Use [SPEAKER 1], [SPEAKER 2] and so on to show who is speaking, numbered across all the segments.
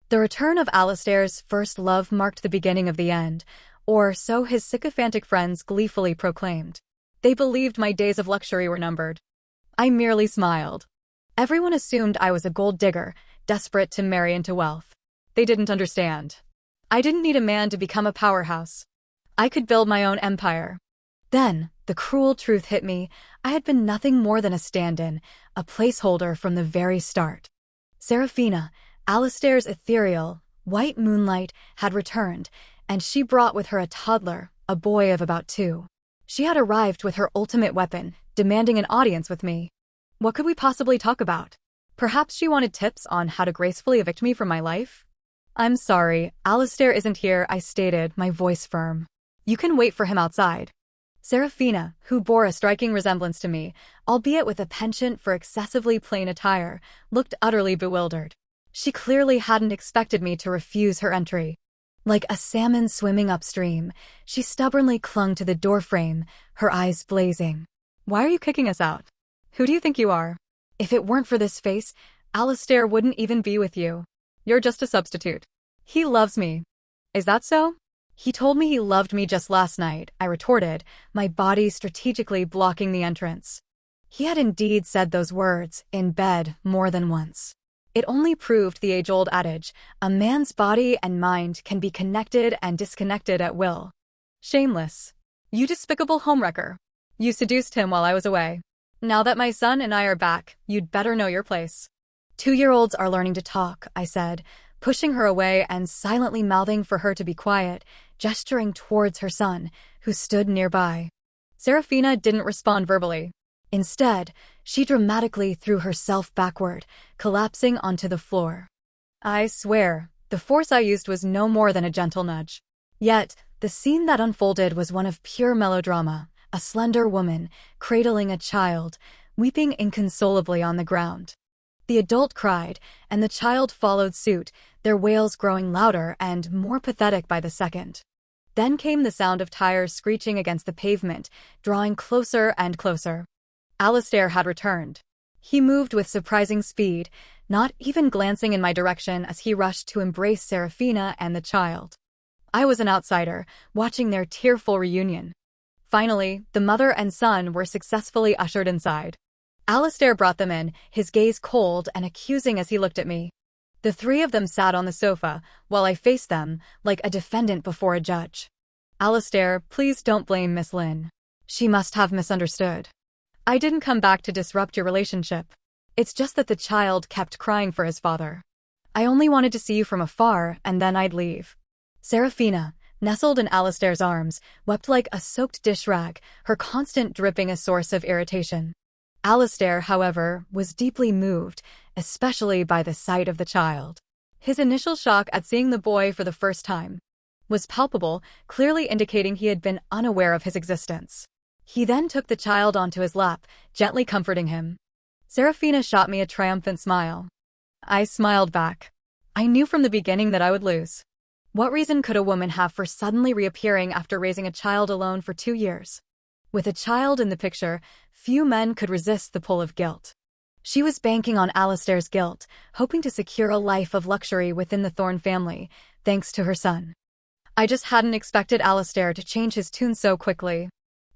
[SPEAKER 1] The return of Alistair's first love marked the beginning of the end, or so his sycophantic friends gleefully proclaimed. They believed my days of luxury were numbered. I merely smiled. Everyone assumed I was a gold digger, desperate to marry into wealth. They didn't understand. I didn't need a man to become a powerhouse. I could build my own empire. Then, the cruel truth hit me. I had been nothing more than a stand-in, a placeholder from the very start. Seraphina, Alistair's ethereal, white moonlight, had returned, and she brought with her a toddler, a boy of about 2. She had arrived with her ultimate weapon, demanding an audience with me. What could we possibly talk about? Perhaps she wanted tips on how to gracefully evict me from my life? I'm sorry, Alistair isn't here, I stated, my voice firm. You can wait for him outside. Seraphina, who bore a striking resemblance to me, albeit with a penchant for excessively plain attire, looked utterly bewildered. She clearly hadn't expected me to refuse her entry. Like a salmon swimming upstream, she stubbornly clung to the doorframe, her eyes blazing. Why are you kicking us out? Who do you think you are? If it weren't for this face, Alistair wouldn't even be with you. You're just a substitute. He loves me. Is that so? He told me he loved me just last night, I retorted, my body strategically blocking the entrance. He had indeed said those words, in bed, more than once. It only proved the age-old adage, a man's body and mind can be connected and disconnected at will. Shameless. You despicable homewrecker. You seduced him while I was away. Now that my son and I are back, you'd better know your place. 2-year-olds are learning to talk, I said, pushing her away and silently mouthing for her to be quiet, gesturing towards her son, who stood nearby. Seraphina didn't respond verbally. Instead, she dramatically threw herself backward, collapsing onto the floor. I swear, the force I used was no more than a gentle nudge. Yet, the scene that unfolded was one of pure melodrama, a slender woman, cradling a child, weeping inconsolably on the ground. The adult cried, and the child followed suit, their wails growing louder and more pathetic by the second. Then came the sound of tires screeching against the pavement, drawing closer and closer. Alistair had returned. He moved with surprising speed, not even glancing in my direction as he rushed to embrace Seraphina and the child. I was an outsider, watching their tearful reunion. Finally, the mother and son were successfully ushered inside. Alistair brought them in, his gaze cold and accusing as he looked at me. The 3 of them sat on the sofa, while I faced them, like a defendant before a judge. Alistair, please don't blame Miss Lynn. She must have misunderstood. I didn't come back to disrupt your relationship. It's just that the child kept crying for his father. I only wanted to see you from afar, and then I'd leave. Seraphina, nestled in Alistair's arms, wept like a soaked dish rag, her constant dripping a source of irritation. Alistair, however, was deeply moved, especially by the sight of the child. His initial shock at seeing the boy for the first time was palpable, clearly indicating he had been unaware of his existence. He then took the child onto his lap, gently comforting him. Seraphina shot me a triumphant smile. I smiled back. I knew from the beginning that I would lose. What reason could a woman have for suddenly reappearing after raising a child alone for 2 years? With a child in the picture, few men could resist the pull of guilt. She was banking on Alistair's guilt, hoping to secure a life of luxury within the Thorne family, thanks to her son. I just hadn't expected Alistair to change his tune so quickly.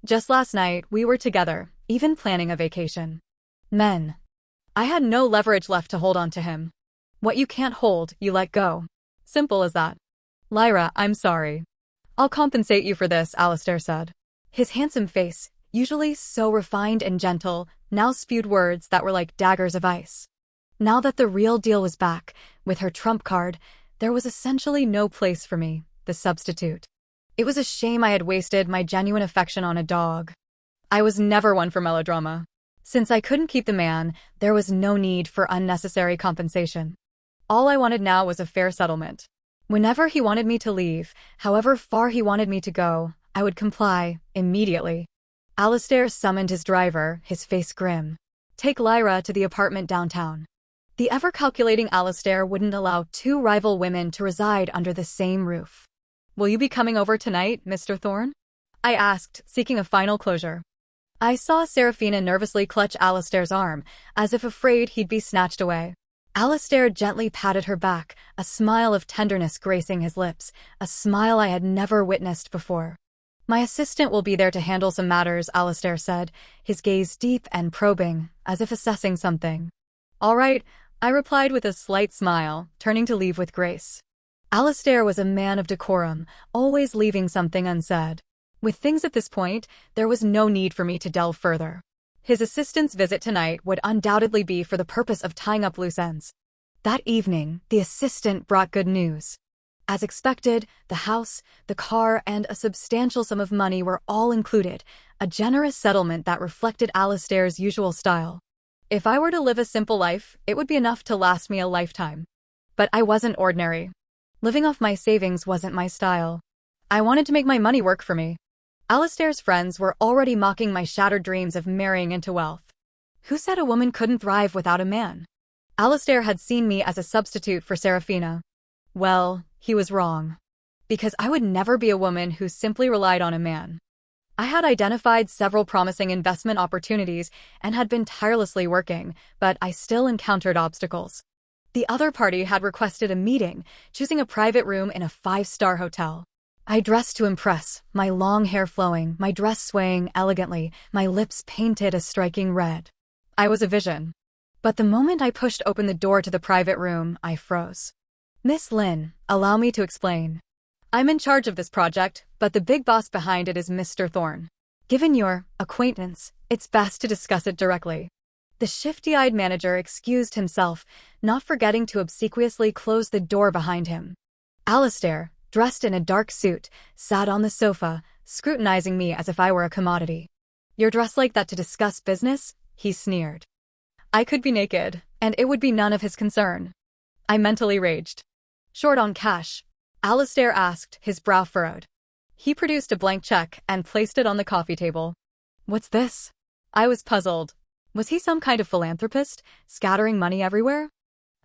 [SPEAKER 1] Just last night, we were together, even planning a vacation. Men. I had no leverage left to hold on to him. What you can't hold, you let go. Simple as that. Lyra, I'm sorry. I'll compensate you for this, Alistair said. His handsome face, usually so refined and gentle, now spewed words that were like daggers of ice. Now that the real deal was back, with her trump card, there was essentially no place for me, the substitute. It was a shame I had wasted my genuine affection on a dog. I was never one for melodrama. Since I couldn't keep the man, there was no need for unnecessary compensation. All I wanted now was a fair settlement. Whenever he wanted me to leave, however far he wanted me to go, I would comply, immediately. Alistair summoned his driver, his face grim. Take Lyra to the apartment downtown. The ever-calculating Alistair wouldn't allow 2 rival women to reside under the same roof. Will you be coming over tonight, Mr. Thorne? I asked, seeking a final closure. I saw Seraphina nervously clutch Alistair's arm, as if afraid he'd be snatched away. Alistair gently patted her back, a smile of tenderness gracing his lips, a smile I had never witnessed before. My assistant will be there to handle some matters, Alistair said, his gaze deep and probing, as if assessing something. All right, I replied with a slight smile, turning to leave with grace. Alistair was a man of decorum, always leaving something unsaid. With things at this point, there was no need for me to delve further. His assistant's visit tonight would undoubtedly be for the purpose of tying up loose ends. That evening, the assistant brought good news. As expected, the house, the car, and a substantial sum of money were all included, a generous settlement that reflected Alistair's usual style. If I were to live a simple life, it would be enough to last me a lifetime. But I wasn't ordinary. Living off my savings wasn't my style. I wanted to make my money work for me. Alistair's friends were already mocking my shattered dreams of marrying into wealth. Who said a woman couldn't thrive without a man? Alistair had seen me as a substitute for Serafina. Well, he was wrong. Because I would never be a woman who simply relied on a man. I had identified several promising investment opportunities and had been tirelessly working, but I still encountered obstacles. The other party had requested a meeting, choosing a private room in a 5-star hotel. I dressed to impress, my long hair flowing, my dress swaying elegantly, my lips painted a striking red. I was a vision. But the moment I pushed open the door to the private room, I froze. Miss Lin, allow me to explain. I'm in charge of this project, but the big boss behind it is Mr. Thorne. Given your acquaintance, it's best to discuss it directly. The shifty-eyed manager excused himself, not forgetting to obsequiously close the door behind him. Alistair, dressed in a dark suit, sat on the sofa, scrutinizing me as if I were a commodity. You're dressed like that to discuss business? He sneered. I could be naked, and it would be none of his concern. I mentally raged. Short on cash? Alistair asked, his brow furrowed. He produced a blank check and placed it on the coffee table. What's this? I was puzzled. Was he some kind of philanthropist, scattering money everywhere?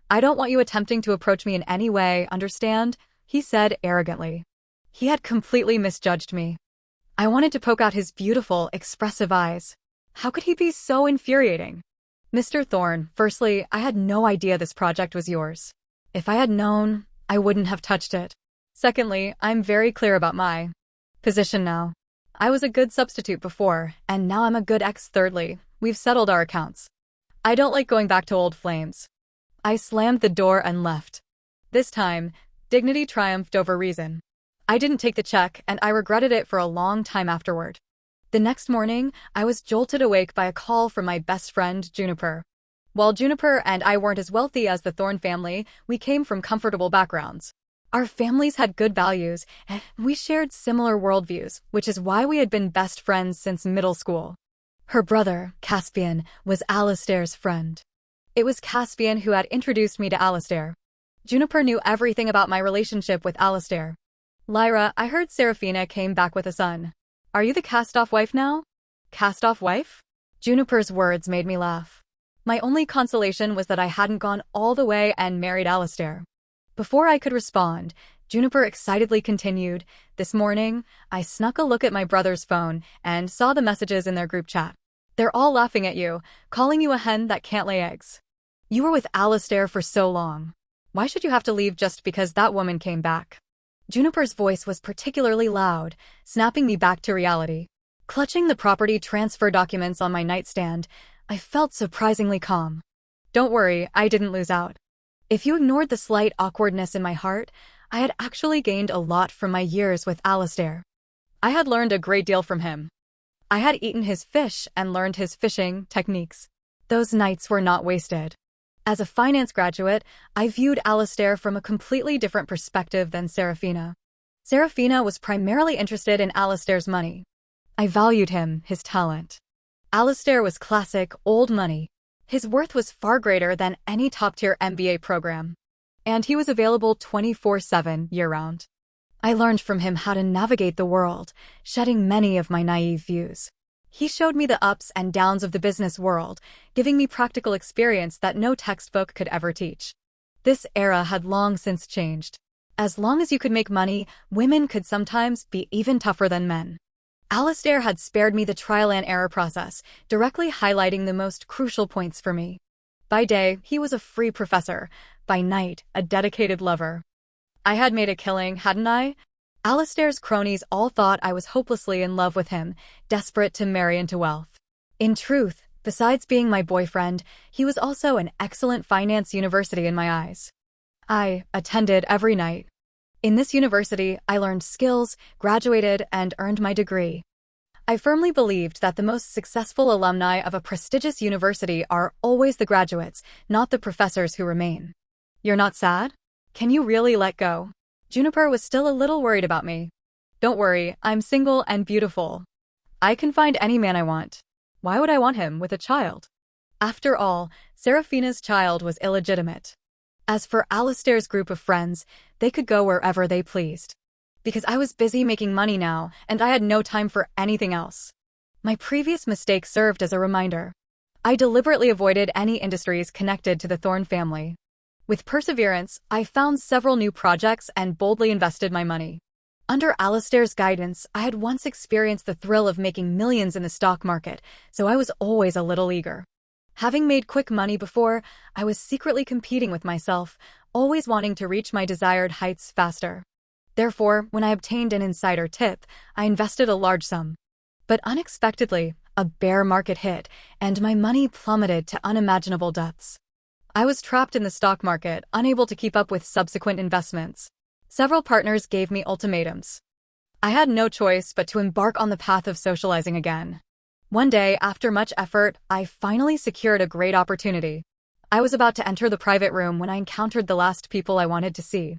[SPEAKER 1] I don't want you attempting to approach me in any way, understand? He said arrogantly. He had completely misjudged me. I wanted to poke out his beautiful, expressive eyes. How could he be so infuriating? Mr. Thorne, firstly, I had no idea this project was yours. If I had known, I wouldn't have touched it. Secondly, I'm very clear about my position now. I was a good substitute before, and now I'm a good ex. Thirdly, we've settled our accounts. I don't like going back to old flames. I slammed the door and left. This time, dignity triumphed over reason. I didn't take the check, and I regretted it for a long time afterward. The next morning, I was jolted awake by a call from my best friend, Juniper. While Juniper and I weren't as wealthy as the Thorne family, we came from comfortable backgrounds. Our families had good values, and we shared similar worldviews, which is why we had been best friends since middle school. Her brother, Caspian, was Alistair's friend. It was Caspian who had introduced me to Alistair. Juniper knew everything about my relationship with Alistair. Lyra, I heard Serafina came back with a son. Are you the cast-off wife now? Cast-off wife? Juniper's words made me laugh. My only consolation was that I hadn't gone all the way and married Alistair. Before I could respond, Juniper excitedly continued, This morning, I snuck a look at my brother's phone and saw the messages in their group chat. They're all laughing at you, calling you a hen that can't lay eggs. You were with Alistair for so long. Why should you have to leave just because that woman came back? Juniper's voice was particularly loud, snapping me back to reality. Clutching the property transfer documents on my nightstand, I felt surprisingly calm. Don't worry, I didn't lose out. If you ignored the slight awkwardness in my heart, I had actually gained a lot from my years with Alistair. I had learned a great deal from him. I had eaten his fish and learned his fishing techniques. Those nights were not wasted. As a finance graduate, I viewed Alistair from a completely different perspective than Serafina. Serafina was primarily interested in Alistair's money. I valued him, his talent. Alistair was classic, old money. His worth was far greater than any top-tier MBA program. And he was available 24/7 year-round. I learned from him how to navigate the world, shedding many of my naive views. He showed me the ups and downs of the business world, giving me practical experience that no textbook could ever teach. This era had long since changed. As long as you could make money, women could sometimes be even tougher than men. Alistair had spared me the trial and error process, directly highlighting the most crucial points for me. By day, he was a free professor. By night, a dedicated lover. I had made a killing, hadn't I? Alistair's cronies all thought I was hopelessly in love with him, desperate to marry into wealth. In truth, besides being my boyfriend, he was also an excellent finance university in my eyes. I attended every night. In this university, I learned skills, graduated, and earned my degree. I firmly believed that the most successful alumni of a prestigious university are always the graduates, not the professors who remain. You're not sad? Can you really let go? Juniper was still a little worried about me. Don't worry, I'm single and beautiful. I can find any man I want. Why would I want him with a child? After all, Seraphina's child was illegitimate. As for Alistair's group of friends, they could go wherever they pleased. Because I was busy making money now, and I had no time for anything else. My previous mistake served as a reminder. I deliberately avoided any industries connected to the Thorne family. With perseverance, I found several new projects and boldly invested my money. Under Alistair's guidance, I had once experienced the thrill of making millions in the stock market, so I was always a little eager. Having made quick money before, I was secretly competing with myself, always wanting to reach my desired heights faster. Therefore, when I obtained an insider tip, I invested a large sum. But unexpectedly, a bear market hit, and my money plummeted to unimaginable depths. I was trapped in the stock market, unable to keep up with subsequent investments. Several partners gave me ultimatums. I had no choice but to embark on the path of socializing again. One day, after much effort, I finally secured a great opportunity. I was about to enter the private room when I encountered the last people I wanted to see.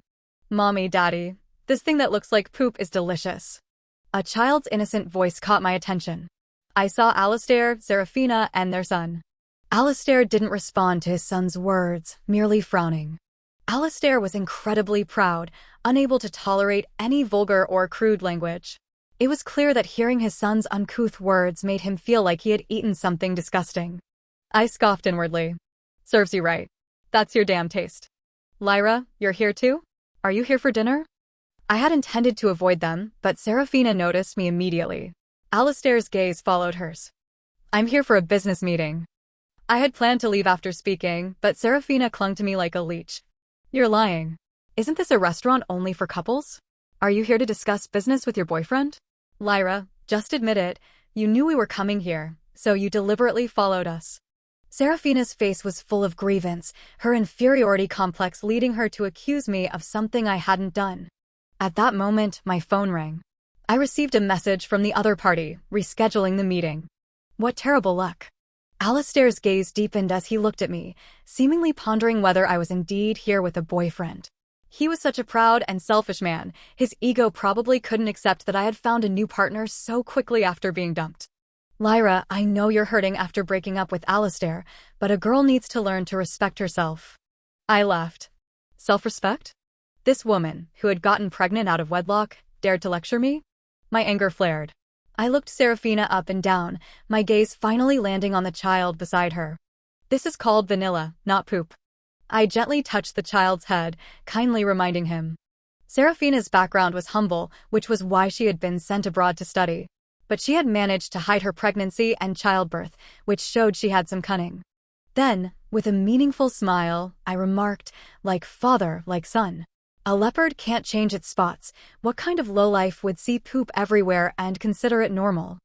[SPEAKER 1] Mommy, Daddy, this thing that looks like poop is delicious. A child's innocent voice caught my attention. I saw Alistair, Seraphina, and their son. Alistair didn't respond to his son's words, merely frowning. Alistair was incredibly proud, unable to tolerate any vulgar or crude language. It was clear that hearing his son's uncouth words made him feel like he had eaten something disgusting. I scoffed inwardly. Serves you right. That's your damn taste. Lyra, you're here too? Are you here for dinner? I had intended to avoid them, but Seraphina noticed me immediately. Alistair's gaze followed hers. I'm here for a business meeting. I had planned to leave after speaking, but Seraphina clung to me like a leech. You're lying. Isn't this a restaurant only for couples? Are you here to discuss business with your boyfriend? Lyra, just admit it, you knew we were coming here, so you deliberately followed us. Seraphina's face was full of grievance, her inferiority complex leading her to accuse me of something I hadn't done. At that moment, my phone rang. I received a message from the other party, rescheduling the meeting. What terrible luck. Alistair's gaze deepened as he looked at me, seemingly pondering whether I was indeed here with a boyfriend. He was such a proud and selfish man, his ego probably couldn't accept that I had found a new partner so quickly after being dumped. Lyra, I know you're hurting after breaking up with Alistair, but a girl needs to learn to respect herself. I laughed. Self-respect? This woman, who had gotten pregnant out of wedlock, dared to lecture me? My anger flared. I looked Seraphina up and down, my gaze finally landing on the child beside her. This is called vanilla, not poop. I gently touched the child's head, kindly reminding him. Seraphina's background was humble, which was why she had been sent abroad to study. But she had managed to hide her pregnancy and childbirth, which showed she had some cunning. Then, with a meaningful smile, I remarked, like father, like son. A leopard can't change its spots. What kind of lowlife would see poop everywhere and consider it normal?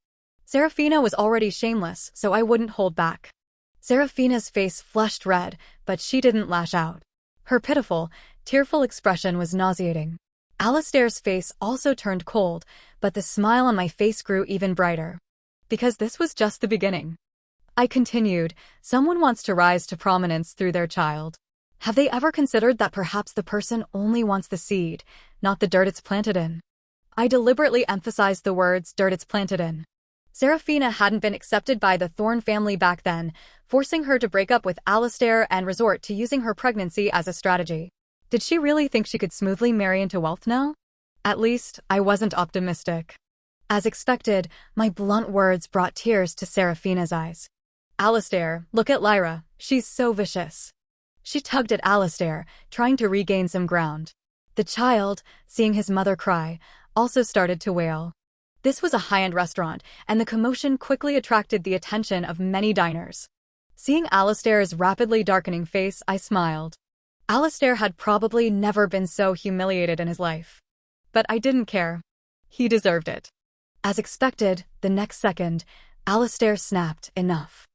[SPEAKER 1] Seraphina was already shameless, so I wouldn't hold back. Seraphina's face flushed red, but she didn't lash out. Her pitiful, tearful expression was nauseating. Alistair's face also turned cold, but the smile on my face grew even brighter. Because this was just the beginning. I continued, someone wants to rise to prominence through their child. Have they ever considered that perhaps the person only wants the seed, not the dirt it's planted in? I deliberately emphasized the words dirt it's planted in. Seraphina hadn't been accepted by the Thorne family back then, forcing her to break up with Alistair and resort to using her pregnancy as a strategy. Did she really think she could smoothly marry into wealth now? At least, I wasn't optimistic. As expected, my blunt words brought tears to Seraphina's eyes. Alistair, look at Lyra, she's so vicious. She tugged at Alistair, trying to regain some ground. The child, seeing his mother cry, also started to wail. This was a high-end restaurant, and the commotion quickly attracted the attention of many diners. Seeing Alistair's rapidly darkening face, I smiled. Alistair had probably never been so humiliated in his life. But I didn't care. He deserved it. As expected, the next second, Alistair snapped, "Enough."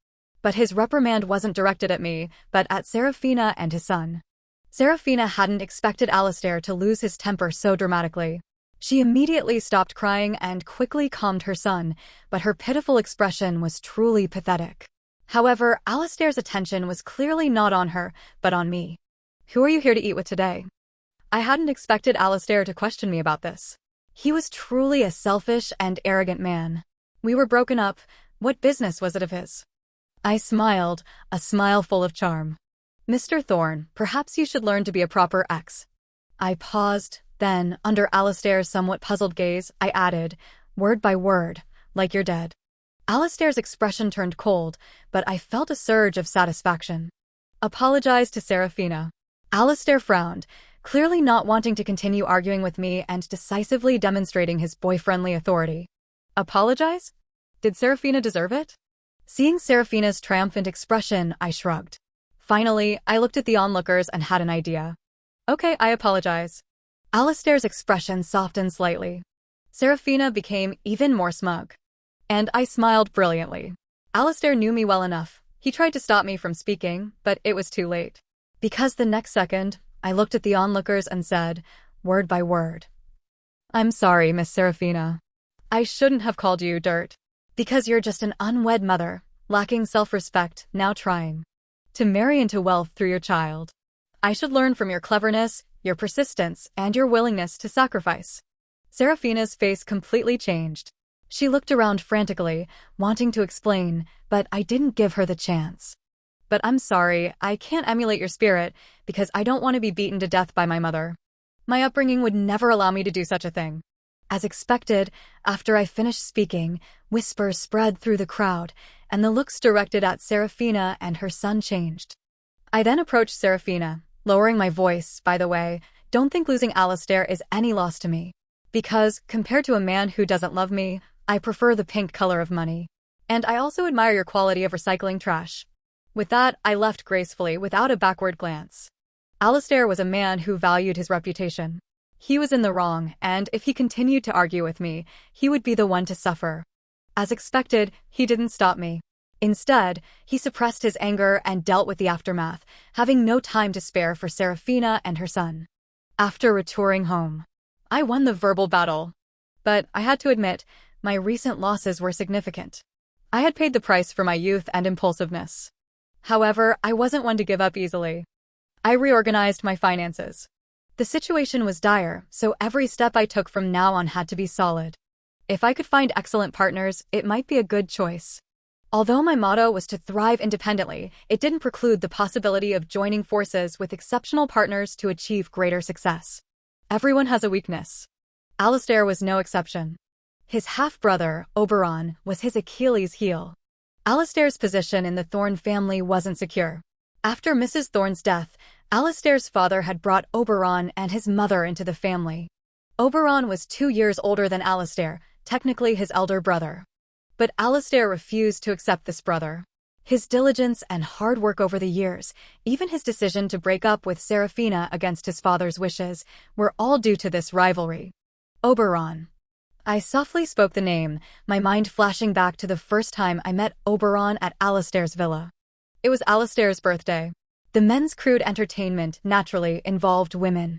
[SPEAKER 1] But his reprimand wasn't directed at me, but at Seraphina and his son. Seraphina hadn't expected Alistair to lose his temper so dramatically. She immediately stopped crying and quickly calmed her son, but her pitiful expression was truly pathetic. However, Alistair's attention was clearly not on her, but on me. "Who are you here to eat with today?" I hadn't expected Alistair to question me about this. He was truly a selfish and arrogant man. We were broken up. What business was it of his? I smiled, a smile full of charm. "Mr. Thorne, perhaps you should learn to be a proper ex." I paused, then, under Alistair's somewhat puzzled gaze, I added, word by word, "like you're dead." Alistair's expression turned cold, but I felt a surge of satisfaction. "Apologize to Seraphina." Alistair frowned, clearly not wanting to continue arguing with me and decisively demonstrating his boyfriendly authority. Apologize? Did Seraphina deserve it? Seeing Seraphina's triumphant expression, I shrugged. Finally, I looked at the onlookers and had an idea. "Okay, I apologize." Alistair's expression softened slightly. Seraphina became even more smug. And I smiled brilliantly. Alistair knew me well enough. He tried to stop me from speaking, but it was too late. Because the next second, I looked at the onlookers and said, word by word, "I'm sorry, Miss Seraphina. I shouldn't have called you dirt. Because you're just an unwed mother, lacking self-respect, now trying to marry into wealth through your child. I should learn from your cleverness, your persistence, and your willingness to sacrifice." Seraphina's face completely changed. She looked around frantically, wanting to explain, but I didn't give her the chance. "But I'm sorry, I can't emulate your spirit, because I don't want to be beaten to death by my mother. My upbringing would never allow me to do such a thing." As expected, after I finished speaking, whispers spread through the crowd, and the looks directed at Seraphina and her son changed. I then approached Seraphina, lowering my voice. "By the way, don't think losing Alistair is any loss to me. Because, compared to a man who doesn't love me, I prefer the pink color of money. And I also admire your quality of recycling trash." With that, I left gracefully without a backward glance. Alistair was a man who valued his reputation. He was in the wrong, and if he continued to argue with me, he would be the one to suffer. As expected, he didn't stop me. Instead, he suppressed his anger and dealt with the aftermath, having no time to spare for Seraphina and her son. After retouring home, I won the verbal battle. But I had to admit, my recent losses were significant. I had paid the price for my youth and impulsiveness. However, I wasn't one to give up easily. I reorganized my finances. The situation was dire, so every step I took from now on had to be solid. If I could find excellent partners, it might be a good choice. Although my motto was to thrive independently, it didn't preclude the possibility of joining forces with exceptional partners to achieve greater success. Everyone has a weakness. Alistair was no exception. His half-brother, Oberon, was his Achilles' heel. Alistair's position in the Thorne family wasn't secure. After Mrs. Thorne's death, Alistair's father had brought Oberon and his mother into the family. Oberon was 2 years older than Alistair, technically his elder brother. But Alistair refused to accept this brother. His diligence and hard work over the years, even his decision to break up with Seraphina against his father's wishes, were all due to this rivalry. Oberon. I softly spoke the name, my mind flashing back to the first time I met Oberon at Alistair's villa. It was Alistair's birthday. The men's crude entertainment naturally involved women.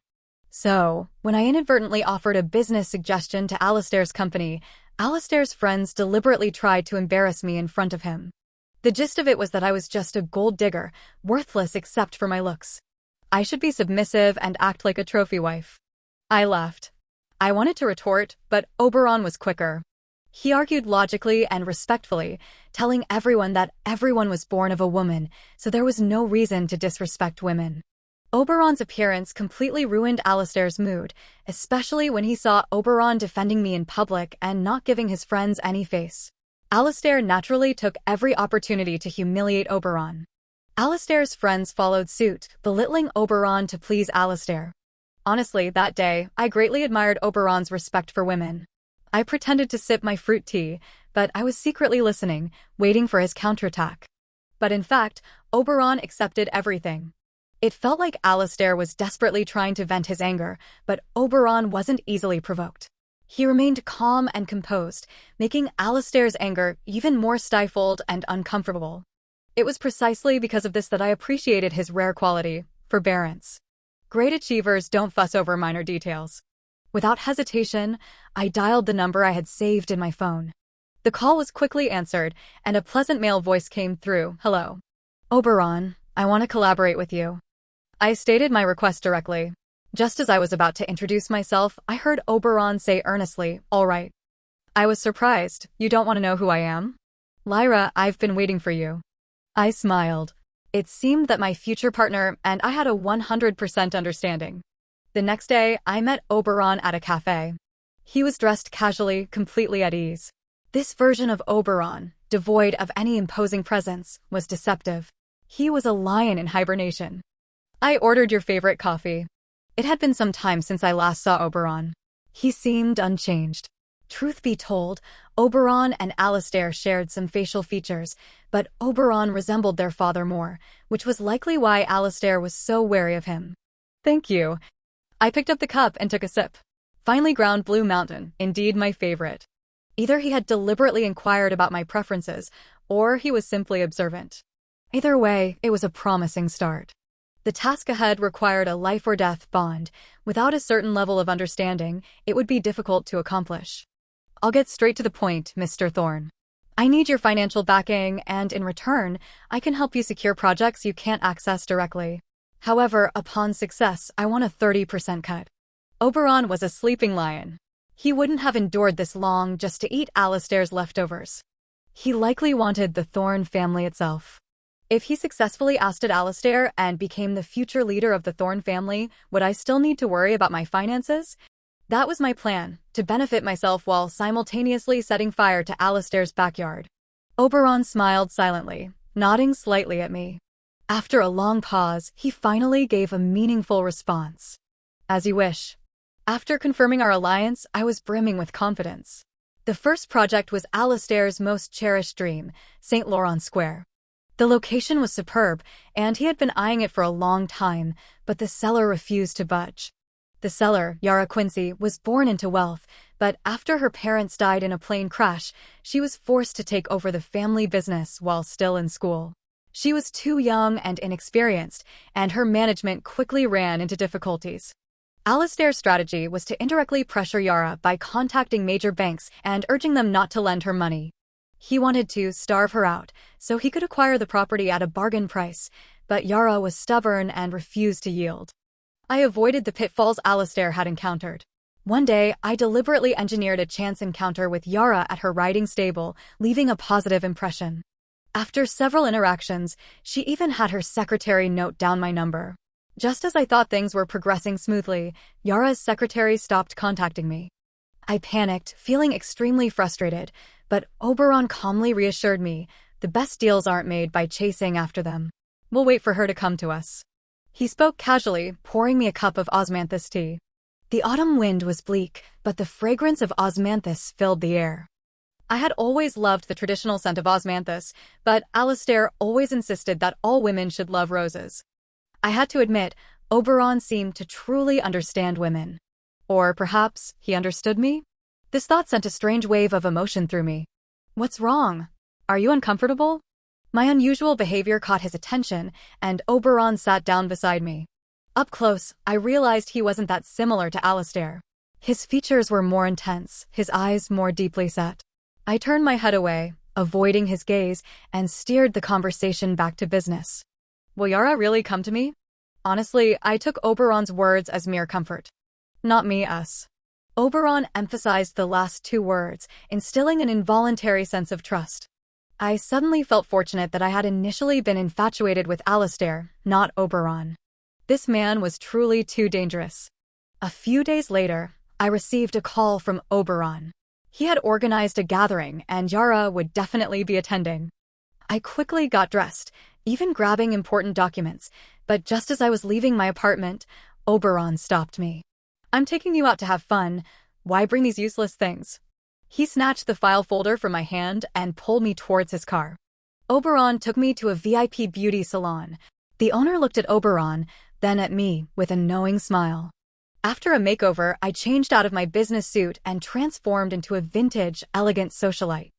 [SPEAKER 1] So, when I inadvertently offered a business suggestion to Alistair's company, Alistair's friends deliberately tried to embarrass me in front of him. The gist of it was that I was just a gold digger, worthless except for my looks. I should be submissive and act like a trophy wife. I laughed. I wanted to retort, but Oberon was quicker. He argued logically and respectfully, telling everyone that everyone was born of a woman, so there was no reason to disrespect women. Oberon's appearance completely ruined Alistair's mood, especially when he saw Oberon defending me in public and not giving his friends any face. Alistair naturally took every opportunity to humiliate Oberon. Alistair's friends followed suit, belittling Oberon to please Alistair. Honestly, that day, I greatly admired Oberon's respect for women. I pretended to sip my fruit tea, but I was secretly listening, waiting for his counterattack. But in fact, Oberon accepted everything. It felt like Alistair was desperately trying to vent his anger, but Oberon wasn't easily provoked. He remained calm and composed, making Alistair's anger even more stifled and uncomfortable. It was precisely because of this that I appreciated his rare quality, forbearance. Great achievers don't fuss over minor details. Without hesitation, I dialed the number I had saved in my phone. The call was quickly answered, and a pleasant male voice came through. "Hello. Oberon, I want to collaborate with you." I stated my request directly. Just as I was about to introduce myself, I heard Oberon say earnestly, "All right." I was surprised. "You don't want to know who I am?" "Lyra, I've been waiting for you." I smiled. It seemed that my future partner and I had a 100% understanding. The next day, I met Oberon at a cafe. He was dressed casually, completely at ease. This version of Oberon, devoid of any imposing presence, was deceptive. He was a lion in hibernation. "I ordered your favorite coffee." It had been some time since I last saw Oberon. He seemed unchanged. Truth be told, Oberon and Alistair shared some facial features, but Oberon resembled their father more, which was likely why Alistair was so wary of him. "Thank you." I picked up the cup and took a sip. Finely ground Blue Mountain, indeed my favorite. Either he had deliberately inquired about my preferences, or he was simply observant. Either way, it was a promising start. The task ahead required a life-or-death bond. Without a certain level of understanding, it would be difficult to accomplish. "I'll get straight to the point, Mr. Thorne. I need your financial backing, and in return, I can help you secure projects you can't access directly. However, upon success, I want a 30% cut." Oberon was a sleeping lion. He wouldn't have endured this long just to eat Alistair's leftovers. He likely wanted the Thorne family itself. If he successfully ousted Alistair and became the future leader of the Thorne family, would I still need to worry about my finances? That was my plan, to benefit myself while simultaneously setting fire to Alistair's backyard. Oberon smiled silently, nodding slightly at me. After a long pause, he finally gave a meaningful response. "As you wish." After confirming our alliance, I was brimming with confidence. The first project was Alistair's most cherished dream, St. Laurent Square. The location was superb, and he had been eyeing it for a long time, but the seller refused to budge. The seller, Yara Quincy, was born into wealth, but after her parents died in a plane crash, she was forced to take over the family business while still in school. She was too young and inexperienced, and her management quickly ran into difficulties. Alistair's strategy was to indirectly pressure Yara by contacting major banks and urging them not to lend her money. He wanted to starve her out, so he could acquire the property at a bargain price, but Yara was stubborn and refused to yield. I avoided the pitfalls Alistair had encountered. One day, I deliberately engineered a chance encounter with Yara at her riding stable, leaving a positive impression. After several interactions, she even had her secretary note down my number. Just as I thought things were progressing smoothly, Yara's secretary stopped contacting me. I panicked, feeling extremely frustrated, but Oberon calmly reassured me, the best deals aren't made by chasing after them. We'll wait for her to come to us. He spoke casually, pouring me a cup of osmanthus tea. The autumn wind was bleak, but the fragrance of osmanthus filled the air. I had always loved the traditional scent of osmanthus, but Alistair always insisted that all women should love roses. I had to admit, Oberon seemed to truly understand women. Or perhaps he understood me? This thought sent a strange wave of emotion through me. "What's wrong? Are you uncomfortable?" My unusual behavior caught his attention, and Oberon sat down beside me. Up close, I realized he wasn't that similar to Alistair. His features were more intense, his eyes more deeply set. I turned my head away, avoiding his gaze, and steered the conversation back to business. "Will Yara really come to me?" Honestly, I took Oberon's words as mere comfort. "Not me, us." Oberon emphasized the last two words, instilling an involuntary sense of trust. I suddenly felt fortunate that I had initially been infatuated with Alistair, not Oberon. This man was truly too dangerous. A few days later, I received a call from Oberon. He had organized a gathering, and Yara would definitely be attending. I quickly got dressed, even grabbing important documents, but just as I was leaving my apartment, Oberon stopped me. "I'm taking you out to have fun. Why bring these useless things?" He snatched the file folder from my hand and pulled me towards his car. Oberon took me to a VIP beauty salon. The owner looked at Oberon, then at me, with a knowing smile. After a makeover, I changed out of my business suit and transformed into a vintage, elegant socialite.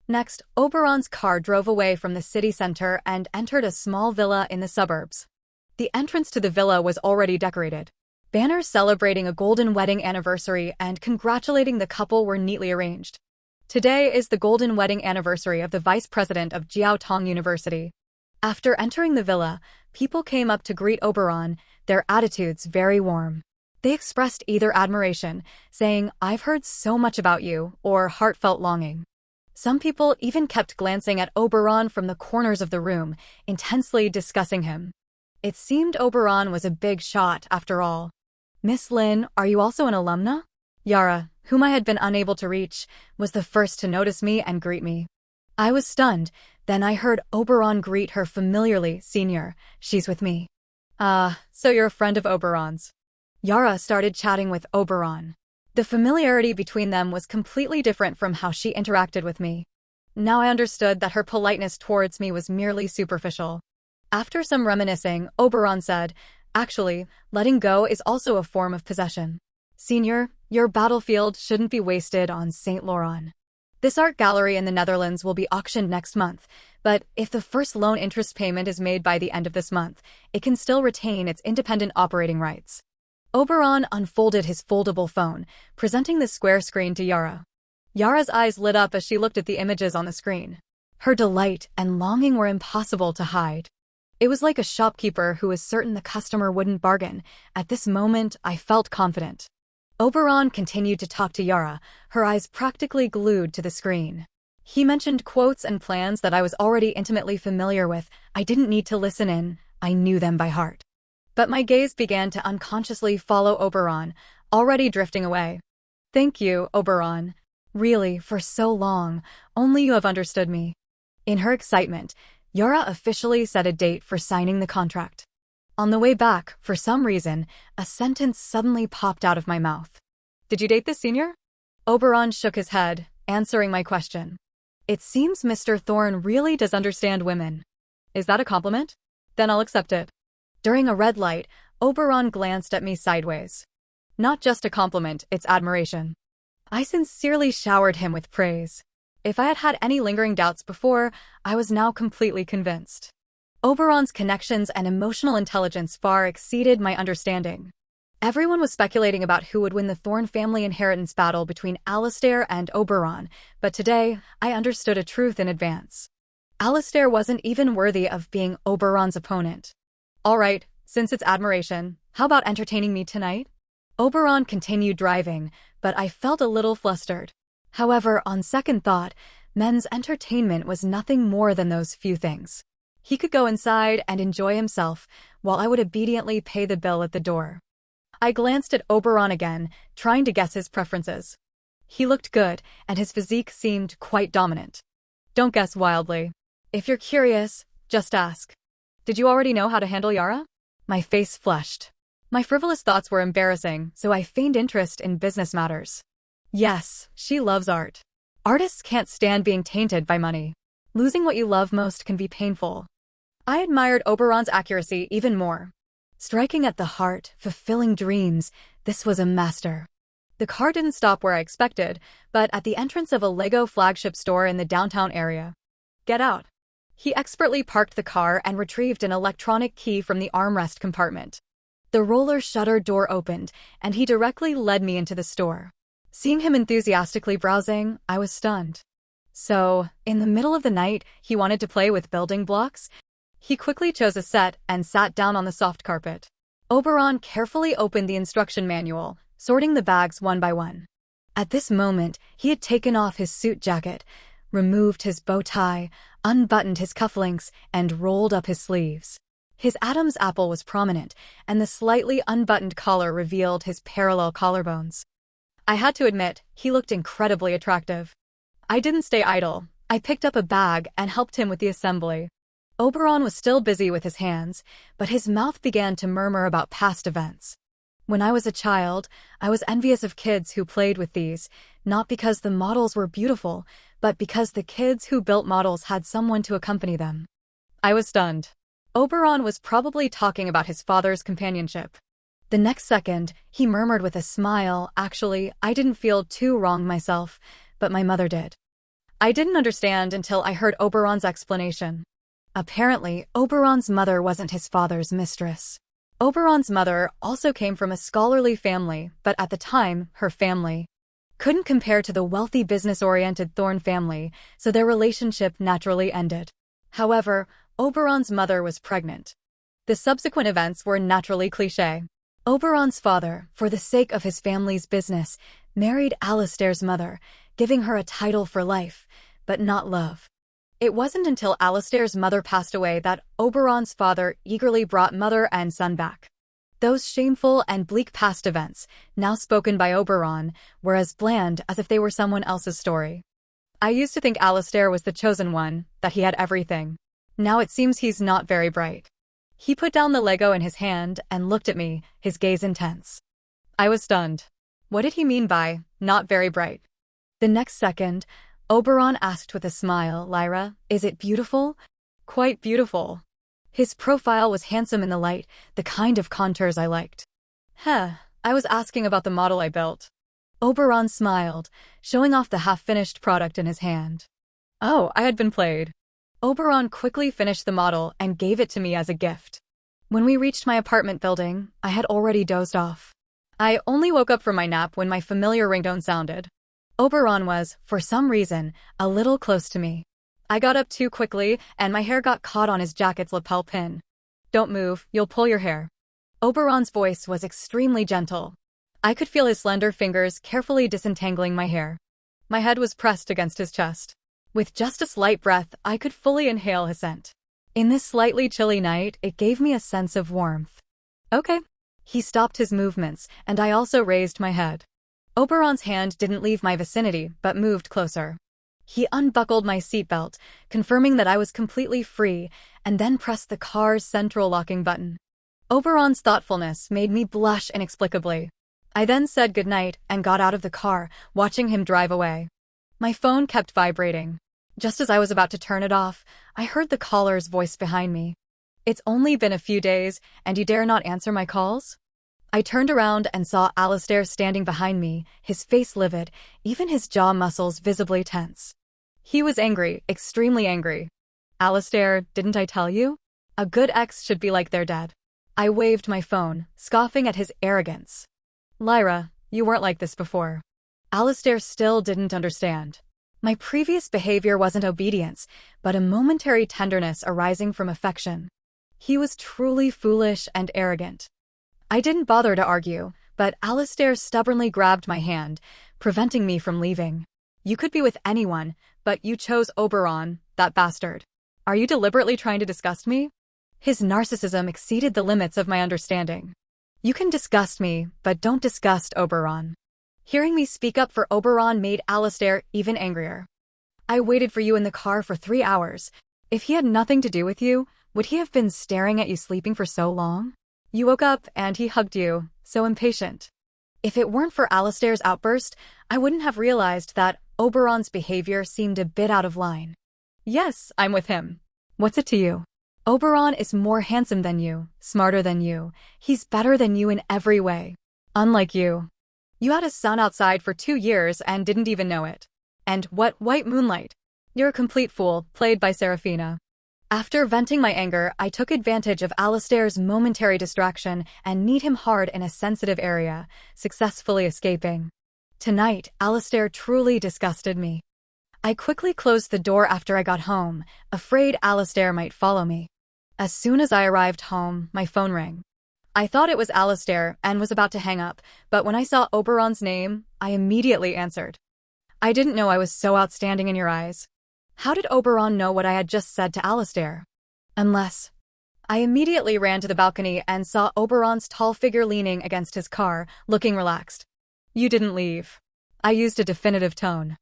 [SPEAKER 1] Next, Oberon's car drove away from the city center and entered a small villa in the suburbs. The entrance to the villa was already decorated. Banners celebrating a golden wedding anniversary and congratulating the couple were neatly arranged. Today is the golden wedding anniversary of the vice president of Jiaotong University. After entering the villa, people came up to greet Oberon, their attitudes very warm. They expressed either admiration, saying, "I've heard so much about you," or heartfelt longing. Some people even kept glancing at Oberon from the corners of the room, intensely discussing him. It seemed Oberon was a big shot, after all. "Miss Lin, are you also an alumna?" Yara, whom I had been unable to reach, was the first to notice me and greet me. I was stunned. Then I heard Oberon greet her familiarly, "Senior, she's with me." "Ah, so you're a friend of Oberon's." Yara started chatting with Oberon. The familiarity between them was completely different from how she interacted with me. Now I understood that her politeness towards me was merely superficial. After some reminiscing, Oberon said, "Actually, letting go is also a form of possession. Senior, your battlefield shouldn't be wasted on Saint Laurent. This art gallery in the Netherlands will be auctioned next month, but if the first loan interest payment is made by the end of this month, it can still retain its independent operating rights." Oberon unfolded his foldable phone, presenting the square screen to Yara. Yara's eyes lit up as she looked at the images on the screen. Her delight and longing were impossible to hide. It was like a shopkeeper who was certain the customer wouldn't bargain. At this moment, I felt confident. Oberon continued to talk to Yara, her eyes practically glued to the screen. He mentioned quotes and plans that I was already intimately familiar with. I didn't need to listen in, I knew them by heart. But my gaze began to unconsciously follow Oberon, already drifting away. "Thank you, Oberon. Really, for so long, only you have understood me." In her excitement, Yara officially set a date for signing the contract. On the way back, for some reason, a sentence suddenly popped out of my mouth. "Did you date this senior?" Oberon shook his head, answering my question. "It seems Mr. Thorne really does understand women." "Is that a compliment? Then I'll accept it." During a red light, Oberon glanced at me sideways. Not just a compliment, it's admiration. I sincerely showered him with praise. If I had had any lingering doubts before, I was now completely convinced. Oberon's connections and emotional intelligence far exceeded my understanding. Everyone was speculating about who would win the Thorne family inheritance battle between Alistair and Oberon, but today, I understood a truth in advance. Alistair wasn't even worthy of being Oberon's opponent. "All right, since it's admiration, how about entertaining me tonight?" Oberon continued driving, but I felt a little flustered. However, on second thought, men's entertainment was nothing more than those few things. He could go inside and enjoy himself, while I would obediently pay the bill at the door. I glanced at Oberon again, trying to guess his preferences. He looked good, and his physique seemed quite dominant. "Don't guess wildly. If you're curious, just ask. Did you already know how to handle Yara?" My face flushed. My frivolous thoughts were embarrassing, so I feigned interest in business matters. "Yes, she loves art. Artists can't stand being tainted by money. Losing what you love most can be painful." I admired Oberon's accuracy even more. Striking at the heart, fulfilling dreams, this was a master. The car didn't stop where I expected, but at the entrance of a Lego flagship store in the downtown area. "Get out." He expertly parked the car and retrieved an electronic key from the armrest compartment. The roller shutter door opened, and he directly led me into the store. Seeing him enthusiastically browsing, I was stunned. So, in the middle of the night, he wanted to play with building blocks? He quickly chose a set and sat down on the soft carpet. Oberon carefully opened the instruction manual, sorting the bags one by one. At this moment, he had taken off his suit jacket, removed his bow tie, unbuttoned his cufflinks, and rolled up his sleeves. His Adam's apple was prominent, and the slightly unbuttoned collar revealed his parallel collarbones. I had to admit, he looked incredibly attractive. I didn't stay idle. I picked up a bag and helped him with the assembly. Oberon was still busy with his hands, but his mouth began to murmur about past events. When I was a child, I was envious of kids who played with these, not because the models were beautiful, but because the kids who built models had someone to accompany them. I was stunned. Oberon was probably talking about his father's companionship. The next second, he murmured with a smile, "Actually, I didn't feel too wrong myself, but my mother did." I didn't understand until I heard Oberon's explanation. Apparently, Oberon's mother wasn't his father's mistress. Oberon's mother also came from a scholarly family, but at the time, her family couldn't compare to the wealthy business-oriented Thorn family, so their relationship naturally ended. However, Oberon's mother was pregnant. The subsequent events were naturally cliché. Oberon's father, for the sake of his family's business, married Alistair's mother, giving her a title for life, but not love. It wasn't until Alistair's mother passed away that Oberon's father eagerly brought mother and son back. Those shameful and bleak past events, now spoken by Oberon, were as bland as if they were someone else's story. I used to think Alistair was the chosen one, that he had everything. Now it seems he's not very bright. He put down the Lego in his hand and looked at me, his gaze intense. I was stunned. What did he mean by, not very bright? The next second, Oberon asked with a smile, "Lyra, is it beautiful?" "Quite beautiful." His profile was handsome in the light, the kind of contours I liked. I was asking about the model I built. Oberon smiled, showing off the half-finished product in his hand. Oh, I had been played. Oberon quickly finished the model and gave it to me as a gift. When we reached my apartment building, I had already dozed off. I only woke up from my nap when my familiar ringtone sounded. Oberon was, for some reason, a little close to me. I got up too quickly, and my hair got caught on his jacket's lapel pin. "Don't move, you'll pull your hair." Oberon's voice was extremely gentle. I could feel his slender fingers carefully disentangling my hair. My head was pressed against his chest. With just a slight breath, I could fully inhale his scent. In this slightly chilly night, it gave me a sense of warmth. Okay. He stopped his movements, and I also raised my head. Oberon's hand didn't leave my vicinity, but moved closer. He unbuckled my seatbelt, confirming that I was completely free, and then pressed the car's central locking button. Oberon's thoughtfulness made me blush inexplicably. I then said goodnight and got out of the car, watching him drive away. My phone kept vibrating. Just as I was about to turn it off, I heard the caller's voice behind me. "It's only been a few days, and you dare not answer my calls?" I turned around and saw Alistair standing behind me, his face livid, even his jaw muscles visibly tense. He was angry, extremely angry. "Alistair, didn't I tell you? A good ex should be like their dead." I waved my phone, scoffing at his arrogance. "Lyra, you weren't like this before." Alistair still didn't understand. My previous behavior wasn't obedience, but a momentary tenderness arising from affection. He was truly foolish and arrogant. I didn't bother to argue, but Alistair stubbornly grabbed my hand, preventing me from leaving. "You could be with anyone, but you chose Oberon, that bastard. Are you deliberately trying to disgust me?" His narcissism exceeded the limits of my understanding. "You can disgust me, but don't disgust Oberon." Hearing me speak up for Oberon made Alistair even angrier. "I waited for you in the car for 3 hours. If he had nothing to do with you, would he have been staring at you sleeping for so long? You woke up and he hugged you, so impatient." If it weren't for Alistair's outburst, I wouldn't have realized that Oberon's behavior seemed a bit out of line. "Yes, I'm with him. What's it to you? Oberon is more handsome than you, smarter than you. He's better than you in every way. Unlike you. You had a son outside for 2 years and didn't even know it. And what white moonlight? You're a complete fool, played by Seraphina." After venting my anger, I took advantage of Alistair's momentary distraction and kneed him hard in a sensitive area, successfully escaping. Tonight, Alistair truly disgusted me. I quickly closed the door after I got home, afraid Alistair might follow me. As soon as I arrived home, my phone rang. I thought it was Alistair and was about to hang up, but when I saw Oberon's name, I immediately answered. "I didn't know I was so outstanding in your eyes." How did Oberon know what I had just said to Alistair? Unless... I immediately ran to the balcony and saw Oberon's tall figure leaning against his car, looking relaxed. "You didn't leave." I used a definitive tone.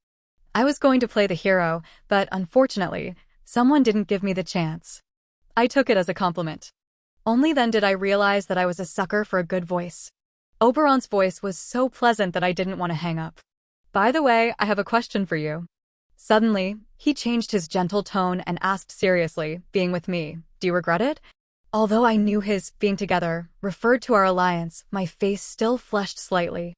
[SPEAKER 1] I was going to play the hero, but unfortunately, someone didn't give me the chance. I took it as a compliment. Only then did I realize that I was a sucker for a good voice. Oberon's voice was so pleasant that I didn't want to hang up. By the way, I have a question for you. Suddenly, he changed his gentle tone and asked seriously, being with me, do you regret it? Although I knew his being together referred to our alliance, my face still flushed slightly.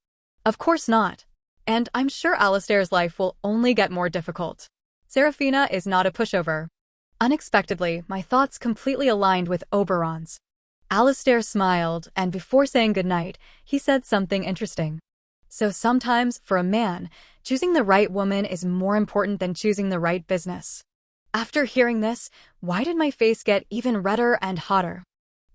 [SPEAKER 1] Of course not. And I'm sure Alistair's life will only get more difficult. Seraphina is not a pushover. Unexpectedly, my thoughts completely aligned with Oberon's. Alistair smiled, and before saying goodnight, he said something interesting. So sometimes, for a man, choosing the right woman is more important than choosing the right business. After hearing this, why did my face get even redder and hotter?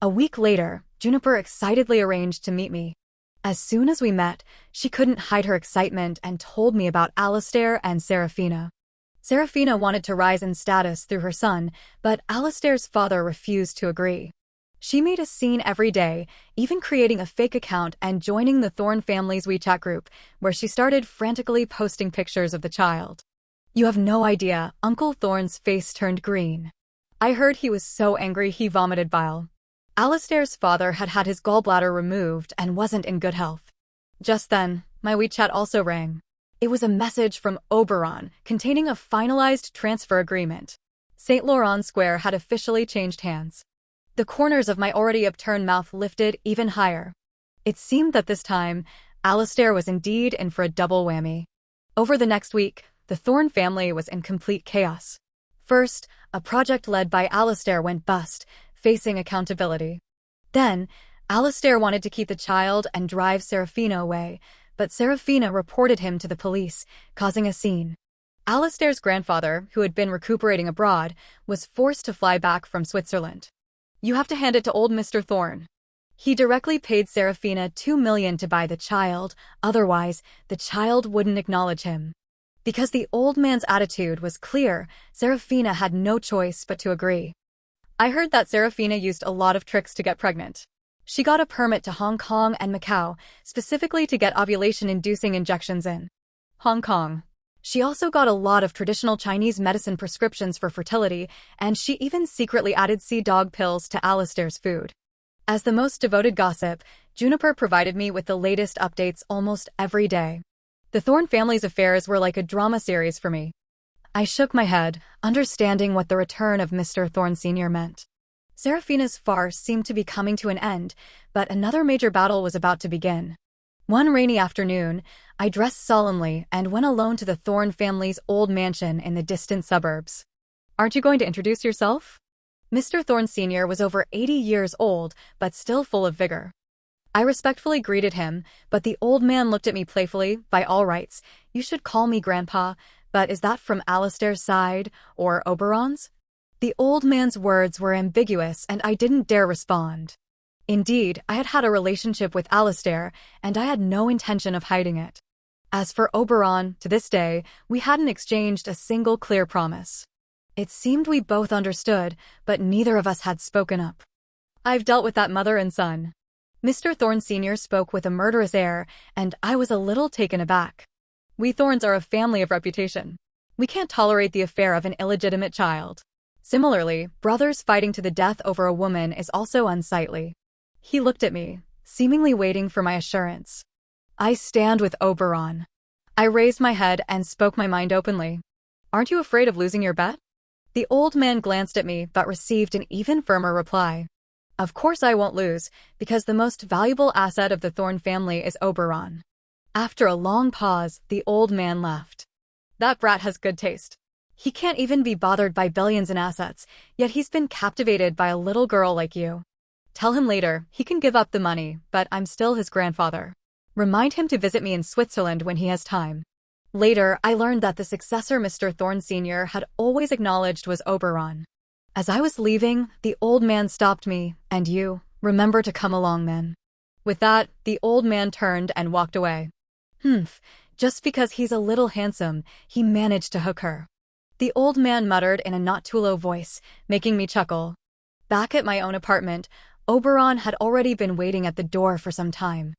[SPEAKER 1] A week later, Juniper excitedly arranged to meet me. As soon as we met, she couldn't hide her excitement and told me about Alistair and Seraphina. Seraphina wanted to rise in status through her son, but Alistair's father refused to agree. She made a scene every day, even creating a fake account and joining the Thorn family's WeChat group, where she started frantically posting pictures of the child. You have no idea, Uncle Thorn's face turned green. I heard he was so angry he vomited bile. Alistair's father had had his gallbladder removed and wasn't in good health. Just then, my WeChat also rang. It was a message from Oberon, containing a finalized transfer agreement. St. Laurent Square had officially changed hands. The corners of my already upturned mouth lifted even higher. It seemed that this time, Alistair was indeed in for a double whammy. Over the next week, the Thorn family was in complete chaos. First, a project led by Alistair went bust, facing accountability. Then, Alistair wanted to keep the child and drive Seraphina away, but Seraphina reported him to the police, causing a scene. Alistair's grandfather, who had been recuperating abroad, was forced to fly back from Switzerland. You have to hand it to old Mr. Thorn. He directly paid Seraphina $2 million to buy the child, otherwise, the child wouldn't acknowledge him. Because the old man's attitude was clear, Seraphina had no choice but to agree. I heard that Seraphina used a lot of tricks to get pregnant. She got a permit to Hong Kong and Macau, specifically to get ovulation-inducing injections in Hong Kong. She also got a lot of traditional Chinese medicine prescriptions for fertility, and she even secretly added sea dog pills to Alistair's food. As the most devoted gossip, Juniper provided me with the latest updates almost every day. The Thorn family's affairs were like a drama series for me. I shook my head, understanding what the return of Mr. Thorn Sr. meant. Seraphina's farce seemed to be coming to an end, but another major battle was about to begin. One rainy afternoon, I dressed solemnly and went alone to the Thorn family's old mansion in the distant suburbs. Aren't you going to introduce yourself? Mr. Thorn Sr. was over 80 years old, but still full of vigor. I respectfully greeted him, but the old man looked at me playfully. By all rights, you should call me Grandpa, but is that from Alistair's side, or Oberon's? The old man's words were ambiguous and I didn't dare respond. Indeed, I had had a relationship with Alistair, and I had no intention of hiding it. As for Oberon, to this day, we hadn't exchanged a single clear promise. It seemed we both understood, but neither of us had spoken up. I've dealt with that mother and son. Mr. Thorn Sr. spoke with a murderous air, and I was a little taken aback. We Thorns are a family of reputation. We can't tolerate the affair of an illegitimate child. Similarly, brothers fighting to the death over a woman is also unsightly. He looked at me, seemingly waiting for my assurance. I stand with Oberon. I raised my head and spoke my mind openly. Aren't you afraid of losing your bet? The old man glanced at me but received an even firmer reply. Of course I won't lose, because the most valuable asset of the Thorn family is Oberon. After a long pause, the old man laughed. That brat has good taste. He can't even be bothered by billions in assets, yet he's been captivated by a little girl like you. Tell him later, he can give up the money, but I'm still his grandfather. Remind him to visit me in Switzerland when he has time. Later, I learned that the successor Mr. Thorn Sr. had always acknowledged was Oberon. As I was leaving, the old man stopped me, and you, remember to come along then. With that, the old man turned and walked away. Just because he's a little handsome, he managed to hook her. The old man muttered in a not-too-low voice, making me chuckle. Back at my own apartment, Oberon had already been waiting at the door for some time.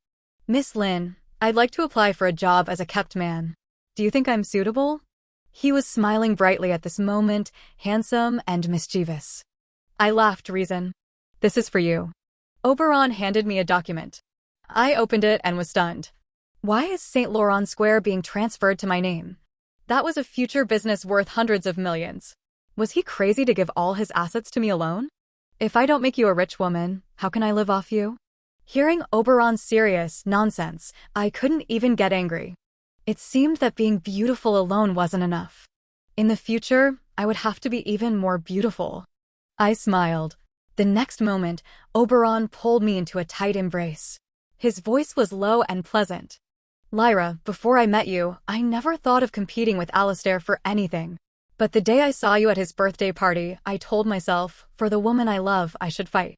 [SPEAKER 1] Miss Lin, I'd like to apply for a job as a kept man. Do you think I'm suitable? He was smiling brightly at this moment, handsome and mischievous. I laughed, Reason. This is for you. Oberon handed me a document. I opened it and was stunned. Why is St. Laurent Square being transferred to my name? That was a future business worth hundreds of millions. Was he crazy to give all his assets to me alone? If I don't make you a rich woman, how can I live off you? Hearing Oberon's serious nonsense, I couldn't even get angry. It seemed that being beautiful alone wasn't enough. In the future, I would have to be even more beautiful. I smiled. The next moment, Oberon pulled me into a tight embrace. His voice was low and pleasant. Lyra, before I met you, I never thought of competing with Alistair for anything. But the day I saw you at his birthday party, I told myself, for the woman I love, I should fight.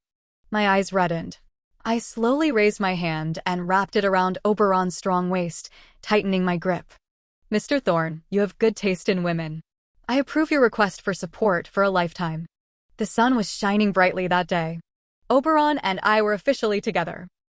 [SPEAKER 1] My eyes reddened. I slowly raised my hand and wrapped it around Oberon's strong waist, tightening my grip. Mr. Thorne, you have good taste in women. I approve your request for support for a lifetime. The sun was shining brightly that day. Oberon and I were officially together.